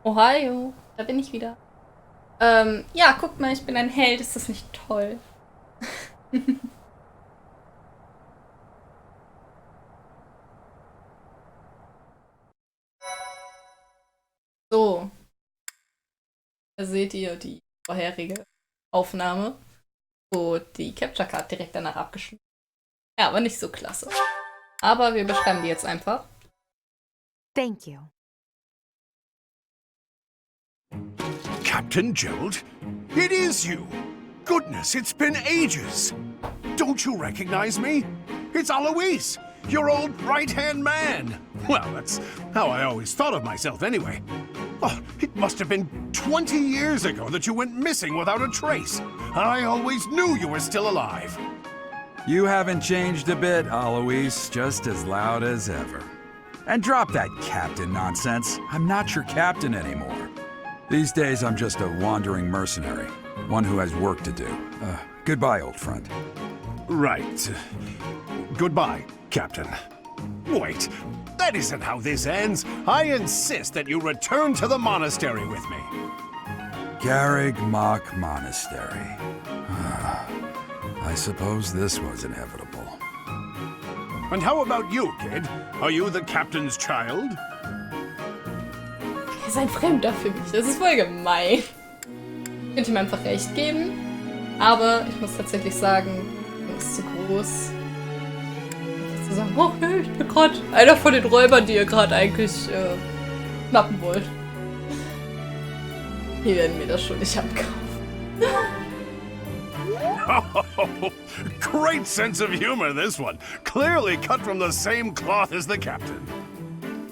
Ohio, da bin ich wieder. Ja, guckt mal, ich bin ein Held. Ist das nicht toll? So, da seht ihr die vorherige Aufnahme, wo die Capture Card direkt danach abgeschlossen. Ja, aber nicht so klasse. Aber wir beschreiben die jetzt einfach. Thank you. Captain Gerald? It is you! Goodness, it's been ages! Don't you recognize me? It's Alois, your old right-hand man! Well, that's how I always thought of myself anyway. Oh, it must have been 20 years ago that you went missing without a trace. I always knew you were still alive. You haven't changed a bit, Alois, just as loud as ever. And drop that captain nonsense. I'm not your captain anymore. These days, I'm just a wandering mercenary, one who has work to do. Goodbye, old friend. Right. Goodbye, Captain. Wait, that isn't how this ends. I insist that you return to the monastery with me. Garreg, Mach Monastery. I suppose this was inevitable. And how about you, kid? Are you the captain's child? Er ist ein Fremder für mich. Das ist voll gemein. Ich könnte ihm einfach recht geben. Aber ich muss tatsächlich sagen, er ist zu groß. Zu sagen, oh nee, ich bin gerade einer von den Räubern, die ihr gerade eigentlich knappen wollt. Die werden mir das schon nicht abkaufen. Oh, great sense of humor, this one. Clearly cut from the same cloth as the captain.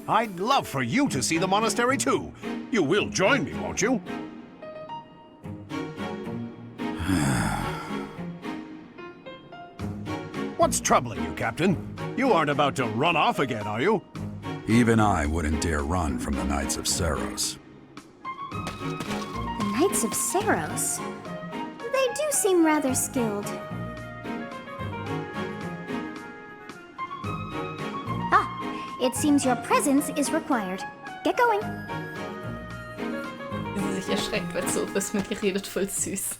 I'd love for you to see the monastery too. You will join me, won't you? What's troubling you, Captain? You aren't about to run off again, are you? Even I wouldn't dare run from the Knights of Saros. The Knights of Saros? They do seem rather skilled. Ah, it seems your presence is required. Get going. Wie sie sich erschreckt, weil so ist mit ihr redet, voll süß.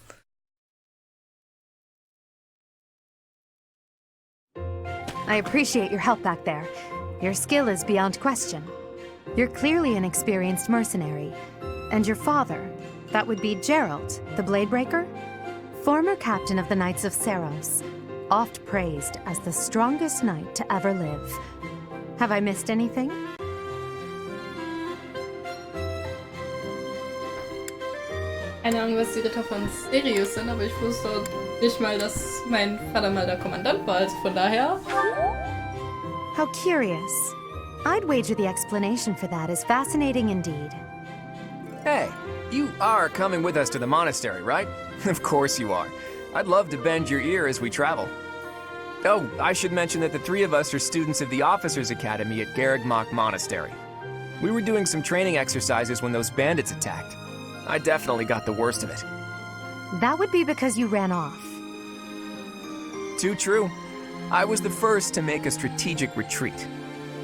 I appreciate your help back there. Your skill is beyond question. You're clearly an experienced mercenary. And your father, that would be Gerald, the Bladebreaker? Former captain of the Knights of Saros, oft praised as the strongest knight to ever live. Have I missed anything? Keine Ahnung, was die Ritter von Sirius sind, aber ich wusste nicht mal, dass mein Vater mal der Kommandant war, also von daher. How curious. I'd wager the explanation for that is fascinating indeed. Hey, you are coming with us to the monastery, right? Of course you are. I'd love to bend your ear as we travel. Oh, I should mention that the three of us are students of the Officers' Academy at Garreg Mach Monastery. We were doing some training exercises when those bandits attacked. I definitely got the worst of it. That would be because you ran off. Too true. I was the first to make a strategic retreat.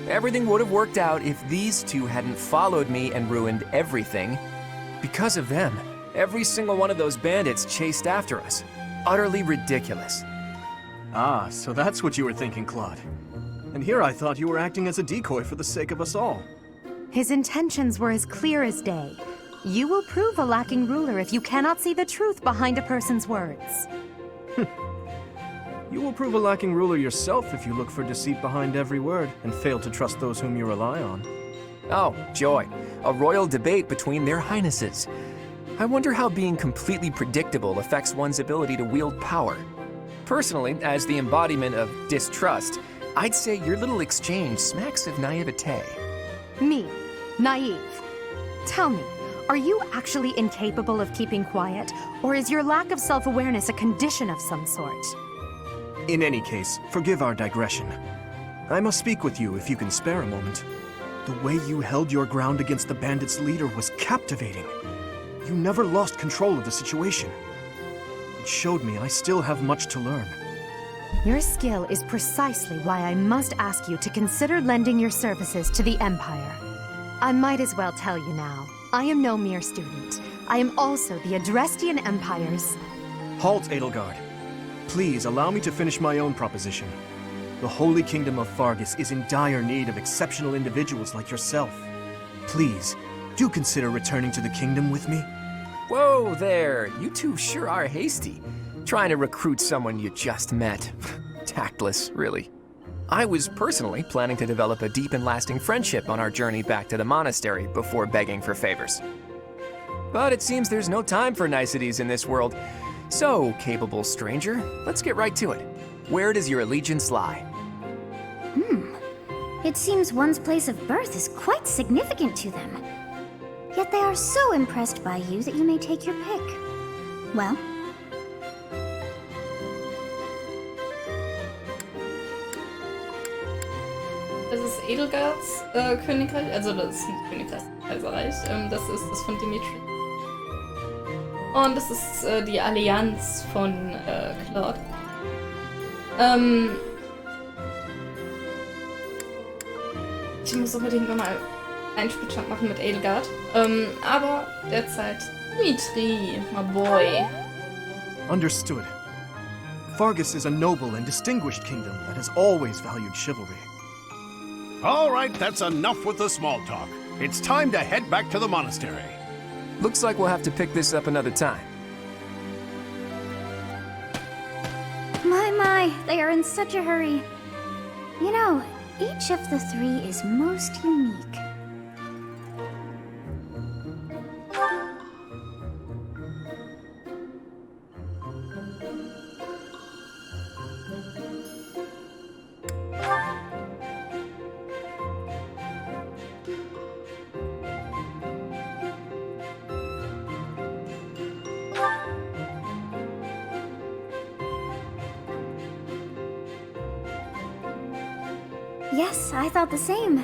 Everything would have worked out if these two hadn't followed me and ruined everything. Because of them, every single one of those bandits chased after us. Utterly ridiculous. Ah, so that's what you were thinking, Claude. And here I thought you were acting as a decoy for the sake of us all. His intentions were as clear as day. You will prove a lacking ruler if you cannot see the truth behind a person's words. You will prove a lacking ruler yourself if you look for deceit behind every word and fail to trust those whom you rely on. Oh, joy. A royal debate between their highnesses. I wonder how being completely predictable affects one's ability to wield power. Personally, as the embodiment of distrust, I'd say your little exchange smacks of naivete. Me, naive. Tell me, are you actually incapable of keeping quiet, or is your lack of self-awareness a condition of some sort? In any case, forgive our digression. I must speak with you if you can spare a moment. The way you held your ground against the bandits' leader was captivating. You never lost control of the situation. It showed me I still have much to learn. Your skill is precisely why I must ask you to consider lending your services to the Empire. I might as well tell you now. I am no mere student. I am also the Adrestian Empire's... Halt, Edelgard. Please allow me to finish my own proposition. The Holy Kingdom of Fargus is in dire need of exceptional individuals like yourself. Please, do consider returning to the kingdom with me. Whoa there, you two sure are hasty. Trying to recruit someone you just met. Tactless, really. I was personally planning to develop a deep and lasting friendship on our journey back to the monastery before begging for favors. But it seems there's no time for niceties in this world. So, capable stranger, let's get right to it. Where does your allegiance lie? It seems one's place of birth is quite significant to them. Yet they are so impressed by you that you may take your pick. Well, Das ist Edelgards Königreich, also das ist nicht Königreich, Kaiserreich. Das ist das von Dimitri. Und das ist die Allianz von Claude. Ich muss unbedingt nochmal einen Spielstand machen mit Edelgard. Aber derzeit Dimitri, my boy. Understood. Fargus is a noble and distinguished kingdom that has always valued chivalry. All right, that's enough with the small talk. It's time to head back to the monastery. Looks like we'll have to pick this up another time. my, they are in such a hurry. You know, each of the three is most unique. Yes, I thought the same.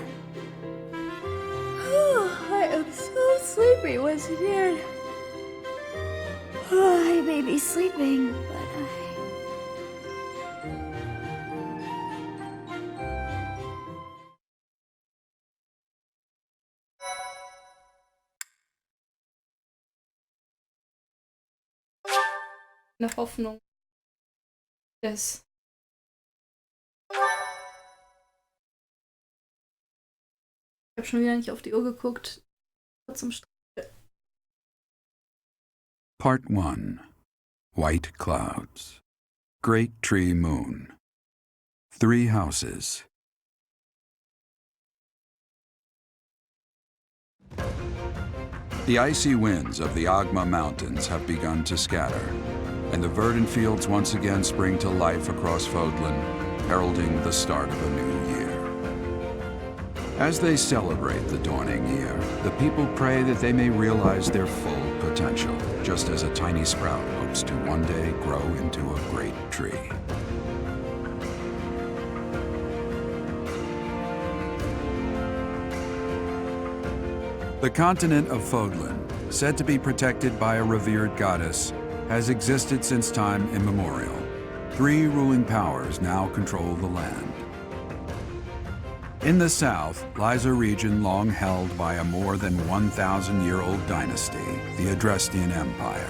I am so sleepy once again. I may be sleeping, but Eine Hoffnung. Yes. Ich habe schon wieder nicht auf die Uhr geguckt. Zum Part 1. White Clouds. Great Tree Moon. 3 houses. The icy winds of the Agma Mountains have begun to scatter, and the verdant fields once again spring to life across Fodlan, heralding the start of a new year. As they celebrate the dawning year, the people pray that they may realize their full potential, just as a tiny sprout hopes to one day grow into a great tree. The continent of Fodlan, said to be protected by a revered goddess, has existed since time immemorial. 3 ruling powers now control the land. In the south lies a region long held by a more than 1,000-year-old dynasty, the Adrestian Empire.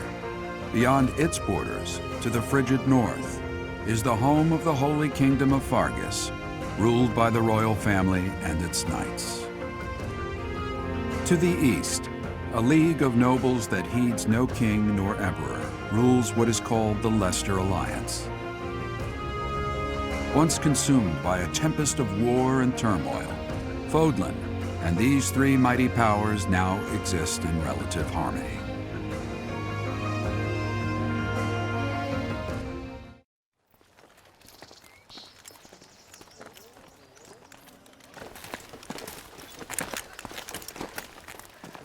Beyond its borders, to the frigid north, is the home of the Holy Kingdom of Fargus, ruled by the royal family and its knights. To the east, a league of nobles that heeds no king nor emperor rules what is called the Leicester Alliance. Once consumed by a tempest of war and turmoil, Fodlan and these 3 mighty powers now exist in relative harmony.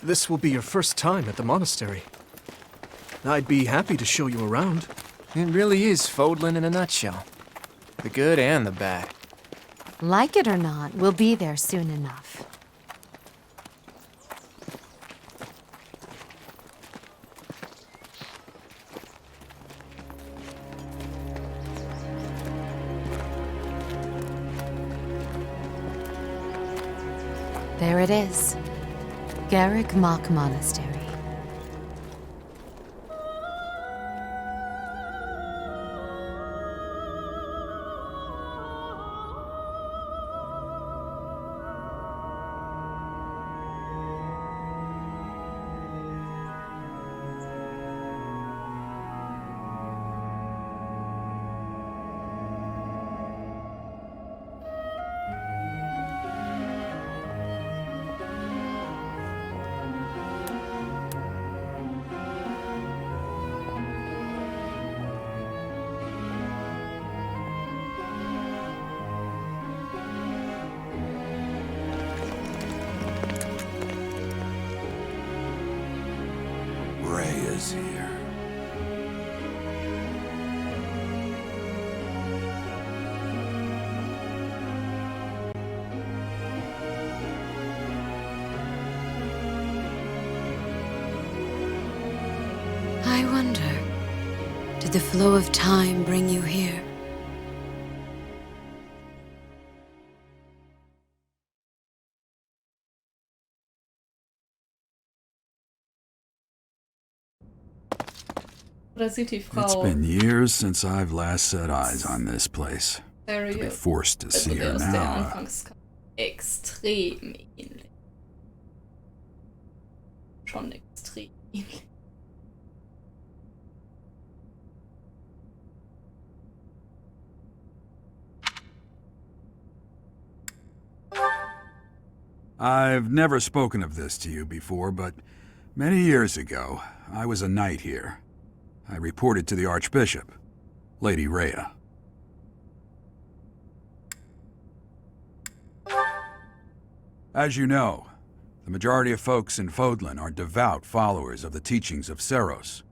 This will be your first time at the monastery. I'd be happy to show you around. It really is Fodlan in a nutshell. The good and the bad. Like it or not, we'll be there soon enough. There it is. Garreg Mach Monastery. Is here. I wonder, did the flow of time bring you here? Oder sieht die Frau... It's been years since I've last set eyes on this place. To be forced to see her aus der now. Anfangskarte extrem ähnlich. Schon extrem ähnlich. I've never spoken of this to you before, but many years ago, I was a knight here. I reported to the Archbishop, Lady Rhea. As you know, the majority of folks in Fodlan are devout followers of the teachings of Seros.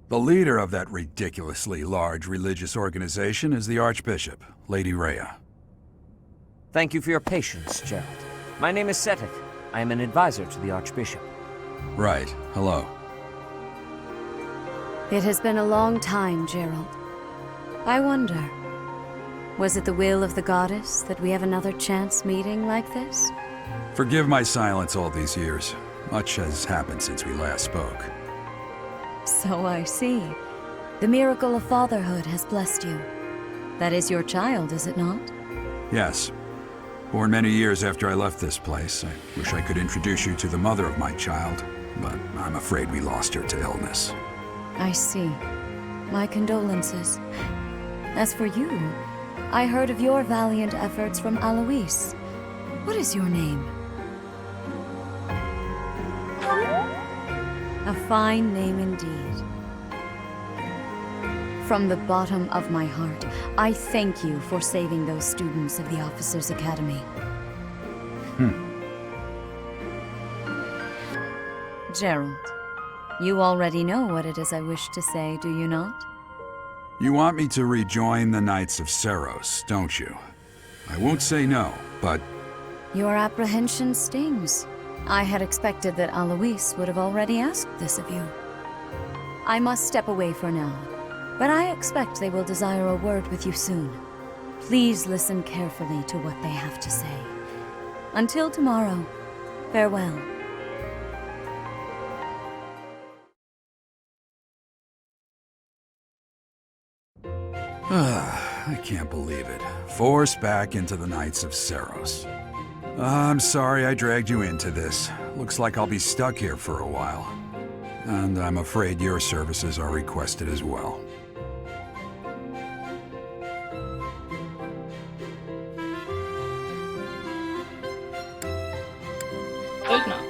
The leader of that ridiculously large religious organization is the Archbishop, Lady Rhea. Thank you for your patience, Gerald. My name is Seteth. I am an advisor to the Archbishop. Right. Hello. It has been a long time, Gerald. I wonder, was it the will of the goddess that we have another chance meeting like this? Forgive my silence all these years. Much has happened since we last spoke. So I see. The miracle of fatherhood has blessed you. That is your child, is it not? Yes. Born many years after I left this place. I wish I could introduce you to the mother of my child, but I'm afraid we lost her to illness. I see. My condolences. As for you, I heard of your valiant efforts from Alois. What is your name? A fine name indeed. From the bottom of my heart, I thank you for saving those students of the Officers' Academy. Gerald, you already know what it is I wish to say, do you not? You want me to rejoin the Knights of Seros, don't you? I won't say no, but... Your apprehension stings. I had expected that Alois would have already asked this of you. I must step away for now, but I expect they will desire a word with you soon. Please listen carefully to what they have to say. Until tomorrow, farewell. I can't believe it. Forced back into the Knights of Seros. I'm sorry I dragged you into this. Looks like I'll be stuck here for a while. And I'm afraid your services are requested as well. Söldner.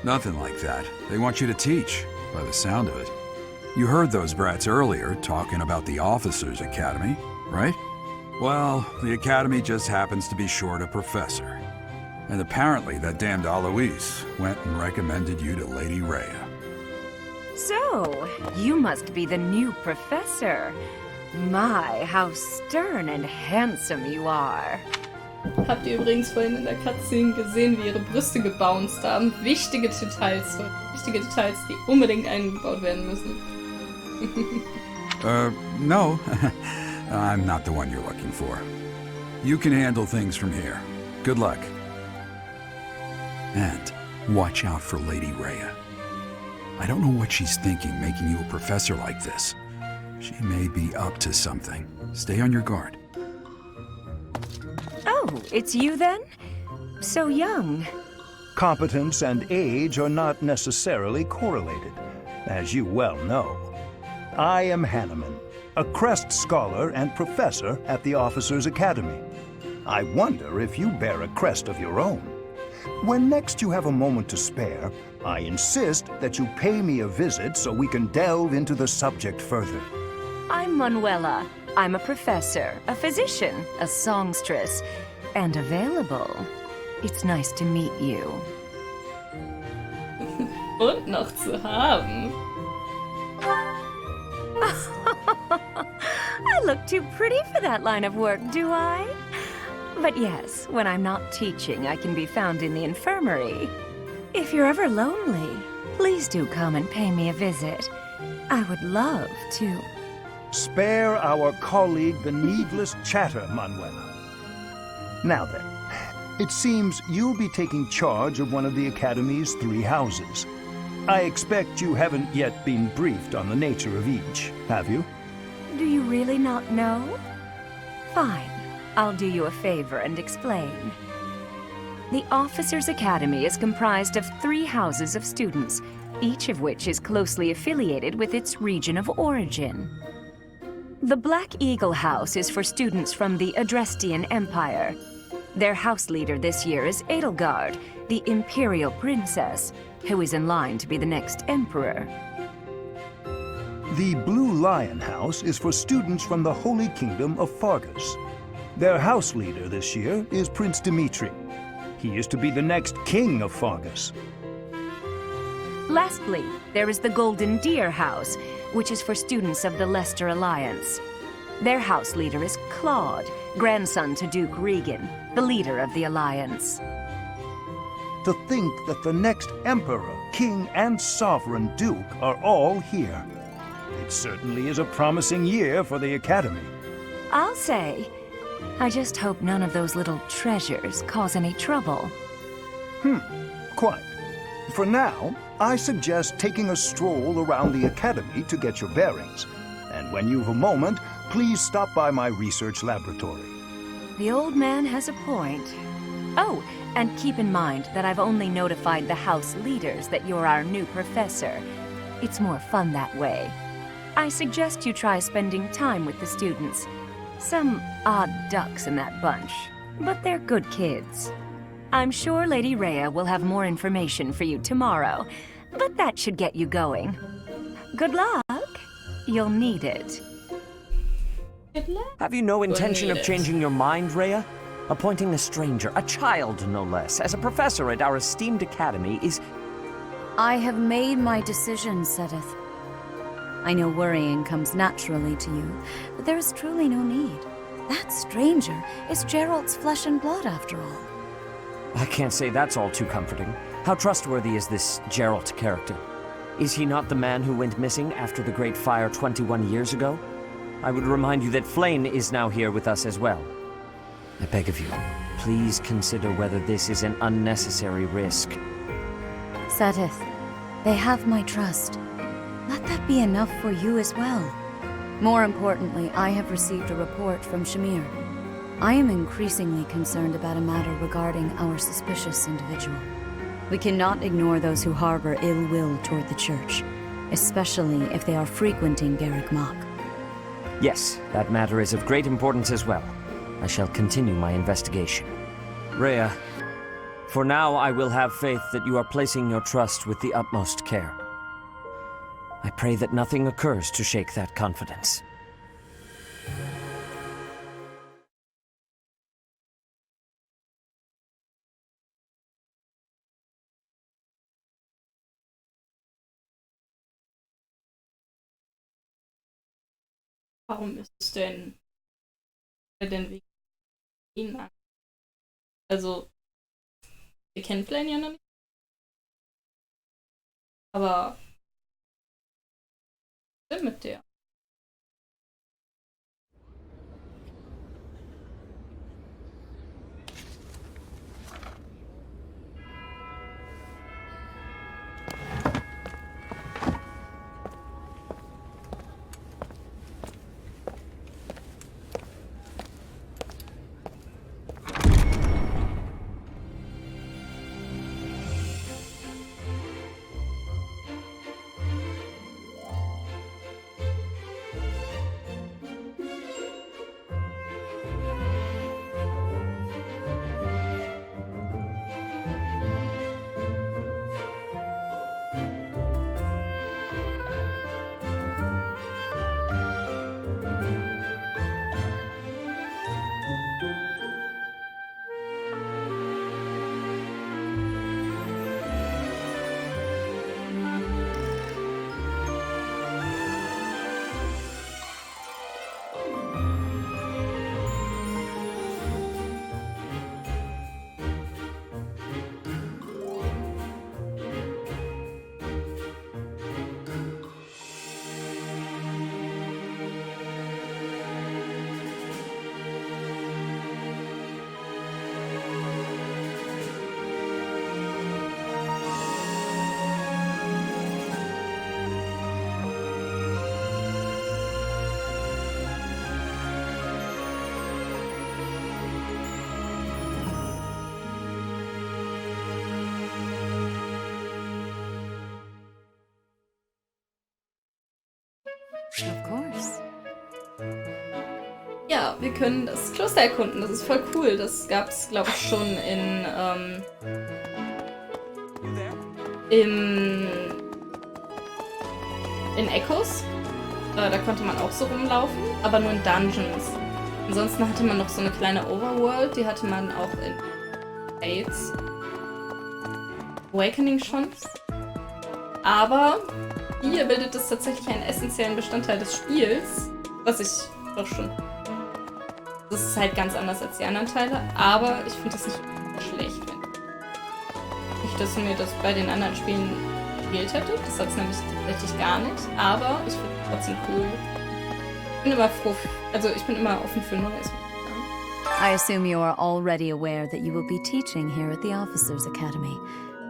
Nothing like that. They want you to teach, by the sound of it. You heard those brats earlier talking about the Officers' Academy, right? Well, the Academy just happens to be short a professor. And apparently that damned Alois went and recommended you to Lady Rhea. So, you must be the new professor. My, how stern and handsome you are. Habt ihr übrigens vorhin in der Cutscene gesehen, wie ihre Brüste gebounced haben? Wichtige Details, die unbedingt eingebaut werden müssen. No. I'm not the one you're looking for. You can handle things from here. Good luck. And Watch out for Lady Rhea. I don't know what she's thinking making you a professor like this. She may be up to something. Stay on your guard. Oh, it's you then? So young. Competence and age are not necessarily correlated, as you well know. I am Hanneman, a Crest Scholar and Professor at the Officers' Academy. I wonder if you bear a crest of your own. When next you have a moment to spare, I insist that you pay me a visit so we can delve into the subject further. I'm Manuela. I'm a professor, a physician, a songstress, and available. It's nice to meet you. Und noch zu haben. I look too pretty for that line of work, do I? But yes, when I'm not teaching, I can be found in the infirmary. If you're ever lonely, please do come and pay me a visit. I would love to. Spare our colleague the needless chatter, Manuela. Now then, it seems you'll be taking charge of one of the Academy's 3 houses. I expect you haven't yet been briefed on the nature of each, have you? Do you really not know? Fine. I'll do you a favor and explain. The Officers' Academy is comprised of 3 houses of students, each of which is closely affiliated with its region of origin. The Black Eagle House is for students from the Adrestian Empire. Their house leader this year is Edelgard, the Imperial Princess, who is in line to be the next Emperor. The Blue Lion House is for students from the Holy Kingdom of Fargus. Their house leader this year is Prince Dimitri. He is to be the next king of Fargus. Lastly, there is the Golden Deer House, which is for students of the Leicester Alliance. Their house leader is Claude, grandson to Duke Regan, the leader of the Alliance. To think that the next Emperor, King, and Sovereign Duke are all here. It certainly is a promising year for the Academy. I'll say. I just hope none of those little treasures cause any trouble. Quite. For now, I suggest taking a stroll around the Academy to get your bearings. And when you've a moment, please stop by my research laboratory. The old man has a point. Oh, and keep in mind that I've only notified the house leaders that you're our new professor. It's more fun that way. I suggest you try spending time with the students. Some odd ducks in that bunch, but they're good kids. I'm sure Lady Rhea will have more information for you tomorrow, but that should get you going. Good luck. You'll need it. Good luck. Have you no intention of need it. changing your mind, Rhea? Appointing a stranger, a child no less, as a professor at our esteemed academy is... I have made my decision, Sedith. I know worrying comes naturally to you, but there is truly no need. That stranger is Geralt's flesh and blood, after all. I can't say that's all too comforting. How trustworthy is this Geralt character? Is he not the man who went missing after the Great Fire 21 years ago? I would remind you that Flayn is now here with us as well. I beg of you, please consider whether this is an unnecessary risk. Sedith, they have my trust. Let that be enough for you as well. More importantly, I have received a report from Shamir. I am increasingly concerned about a matter regarding our suspicious individual. We cannot ignore those who harbor ill will toward the Church, especially if they are frequenting Garreg Mach. Yes, that matter is of great importance as well. I shall continue my investigation. Rhea, for now I will have faith that you are placing your trust with the utmost care. I pray that nothing occurs to shake that confidence. Warum ist es denn wegen ihn an? Also, wir kennen Flayn ja noch nicht. Aber was ist denn mit der? Of course. Ja, wir können das Kloster erkunden. Das ist voll cool. Das gab es, glaube ich, schon in Echos. Da konnte man auch so rumlaufen, aber nur in Dungeons. Ansonsten hatte man noch so eine kleine Overworld, die hatte man auch in Fates Awakening schon. Aber hier bildet es tatsächlich einen essentiellen Bestandteil des Spiels, was ich doch schon... Das ist halt ganz anders als die anderen Teile, aber ich finde das nicht schlecht. Nicht, dass mir das bei den anderen Spielen gefehlt hätte. Das hat es nämlich tatsächlich gar nicht, aber ich finde es trotzdem cool. Ich bin immer froh, also ich bin immer offen für Neues. I assume you are already aware that you will be teaching here at the Officers' Academy,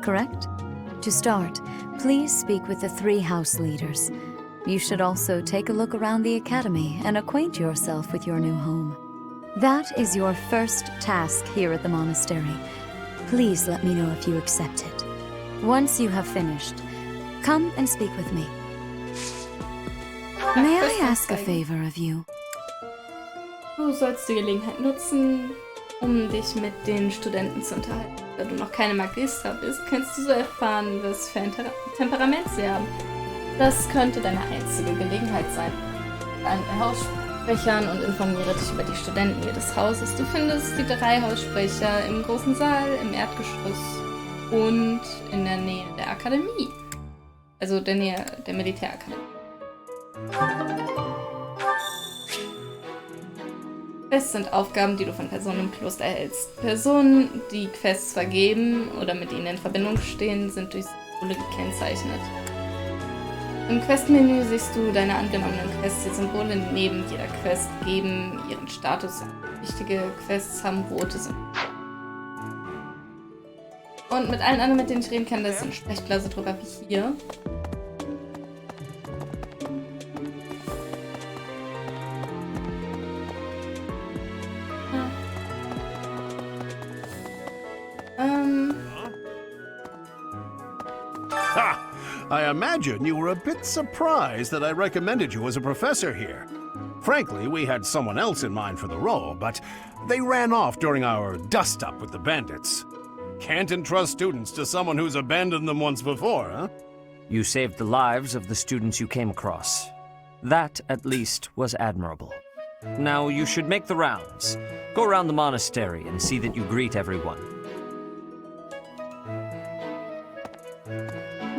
correct? To start, please speak with the 3 house leaders. You should also take a look around the academy and acquaint yourself with your new home. That is your first task here at the monastery. Please let me know if you accept it. Once you have finished, come and speak with me. May I ask a favor of you? Du sollst die Gelegenheit nutzen, um dich mit den Studenten zu unterhalten. Da du noch keine Magistra bist, kannst du so erfahren, was für ein Temperament sie haben. Das könnte deine einzige Gelegenheit sein. An Haussprechern und informiere dich über die Studenten jedes Hauses. Du findest die 3 Haussprecher im großen Saal, im Erdgeschoss und in der Nähe der Akademie. Also der Nähe der Militärakademie. Quests sind Aufgaben, die du von Personen im Kloster erhältst. Personen, die Quests vergeben oder mit ihnen in Verbindung stehen, sind durch Symbole gekennzeichnet. Im Questmenü siehst du deine angenommenen Quests. Die Symbole neben jeder Quest geben ihren Status an. Wichtige Quests haben rote Symbole. Und mit allen anderen, mit denen ich reden kann, da ist so eine Sprechblase drüber wie hier. Ha! I imagine you were a bit surprised that I recommended you as a professor here. Frankly, we had someone else in mind for the role, but they ran off during our dust-up with the bandits. Can't entrust students to someone who's abandoned them once before, huh? You saved the lives of the students you came across. That, at least, was admirable. Now you should make the rounds. Go around the monastery and see that you greet everyone.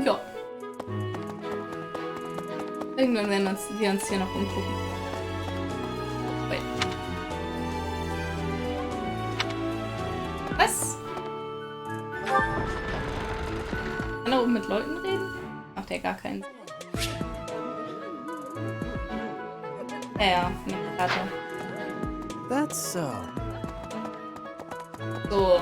Ja. Irgendwann werden wir uns hier noch umgucken. Wait. Was? Kann er oben mit Leuten reden? Macht ja gar keinen Sinn. Ja, eine Karte. That's so. So.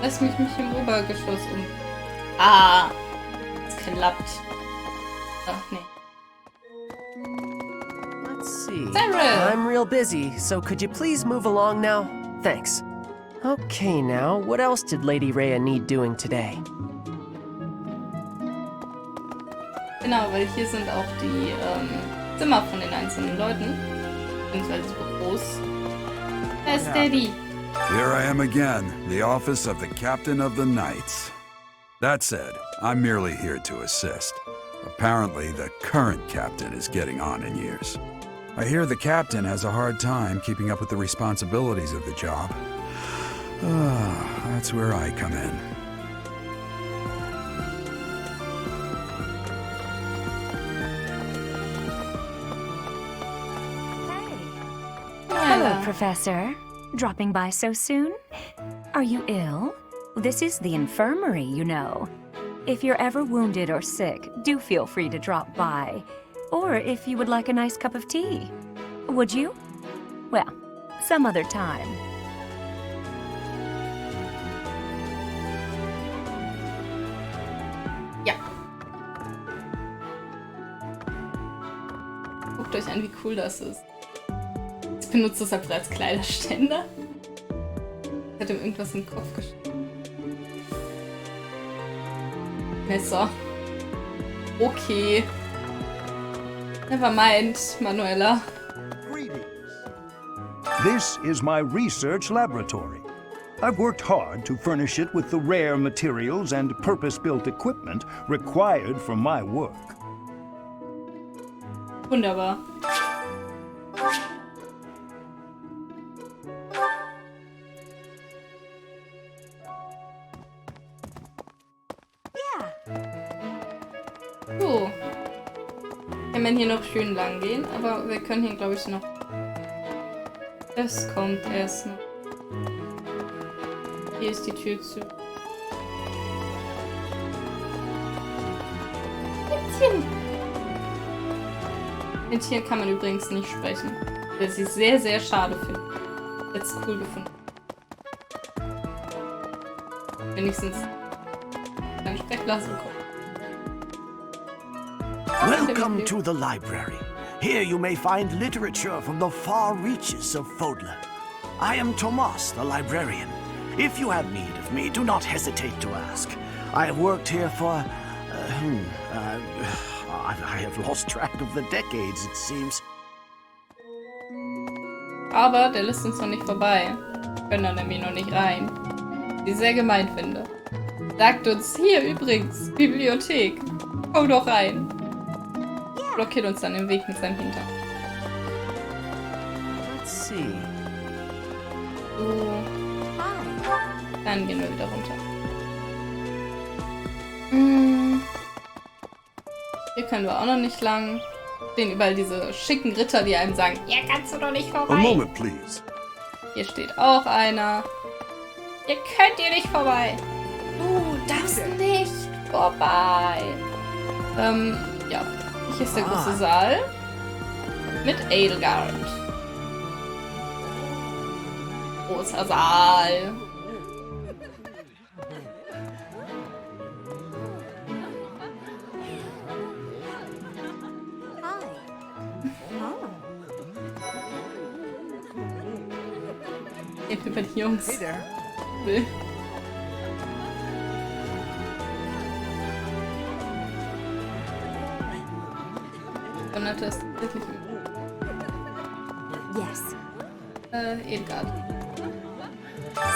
Lass mich im Obergeschoss um. Ah! Es klappt. Ach, nee. Let's see. Cyril! I'm real busy, so could you please move along now? Thanks. Okay, now, what else did Lady Rhea need doing today? Genau, weil hier sind auch die Zimmer von den einzelnen Leuten. Beziehungsweise die Büros. Da ist Daddy. Here I am again, the office of the Captain of the Knights. That said, I'm merely here to assist. Apparently, the current captain is getting on in years. I hear the captain has a hard time keeping up with the responsibilities of the job. That's where I come in. Hello, Professor. Dropping by so soon? Are you ill? This is the infirmary, you know. If you're ever wounded or sick, do feel free to drop by. Or if you would like a nice cup of tea. Would you? Well, some other time. Ja. Guckt euch an, wie cool das ist. Ich benutze das einfach als Kleiderständer. Hat ihm irgendwas in den Kopf geschrieben. Messer. Okay. Never mind, Manuela. This is my research laboratory. I've worked hard to furnish it with the rare materials and purpose-built equipment required for my work. Wunderbar. So. Kann man hier noch schön lang gehen, aber wir können hier, glaube ich, noch... Das kommt erst noch. Hier ist die Tür zu. Mädchen! Mit hier kann man übrigens nicht sprechen. Was ich sehr, sehr schade finde. Jetzt cool gefunden. Wenigstens eine Sprechblase bekommen. Welcome to the library. Here you may find literature from the far reaches of Fodler. I am Tomas, the librarian. If you have need of me, do not hesitate to ask. I have worked here for... I have lost track of the decades, it seems. Aber der lässt uns noch nicht vorbei. Wir können da nämlich noch nicht rein. Was ich sehr gemein finde. Sagt uns, hier übrigens, Bibliothek. Komm doch rein. Blockiert uns dann den Weg mit seinem Hintern. Let's see. So. Dann gehen wir wieder runter. Hier können wir auch noch nicht lang. Stehen überall diese schicken Ritter, die einem sagen, hier kannst du doch nicht vorbei. A moment, please. Hier steht auch einer. Hier könnt ihr nicht vorbei. Du darfst nicht vorbei. Ja. Hier ist der große Saal. Mit Edelgard. Großer Saal. Über die Jungs. Hey there. Will. Donate ist wirklich. Yes. Edelgard.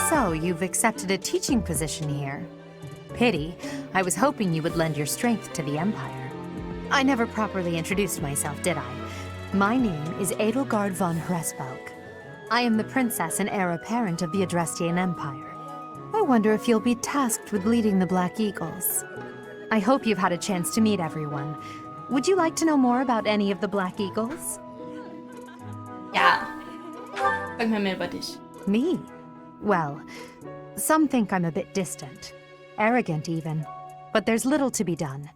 So, you've accepted a teaching position here. Pity. I was hoping you would lend your strength to the Empire. I never properly introduced myself, did I? My name is Edelgard von Hresbalg. I am the princess and heir apparent of the Adrestian Empire. I wonder if you'll be tasked with leading the Black Eagles. I hope you've had a chance to meet everyone. Would you like to know more about any of the Black Eagles? Ja. Sag mir mehr über dich. Me? Well, some think I'm a bit distant. Arrogant, even. But there's little to be done.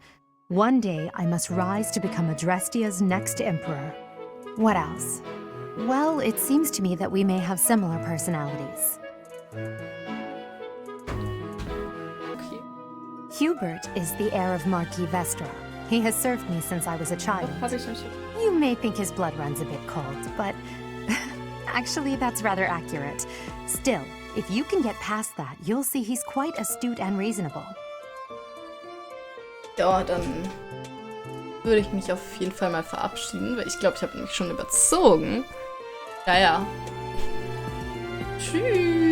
One day, I must rise to become Adrestia's next emperor. What else? Well, it seems to me that we may have similar personalities. Okay. Hubert is the heir of Marquis Vestra. He has served me since I was a child. Hab ich nicht. You may think his blood runs a bit cold, but actually that's rather accurate. Still, if you can get past that, you'll see he's quite astute and reasonable. Ja, dann würde ich mich auf jeden Fall mal verabschieden, weil ich glaube, ich habe mich schon überzogen. Ja, ja. Tschüss.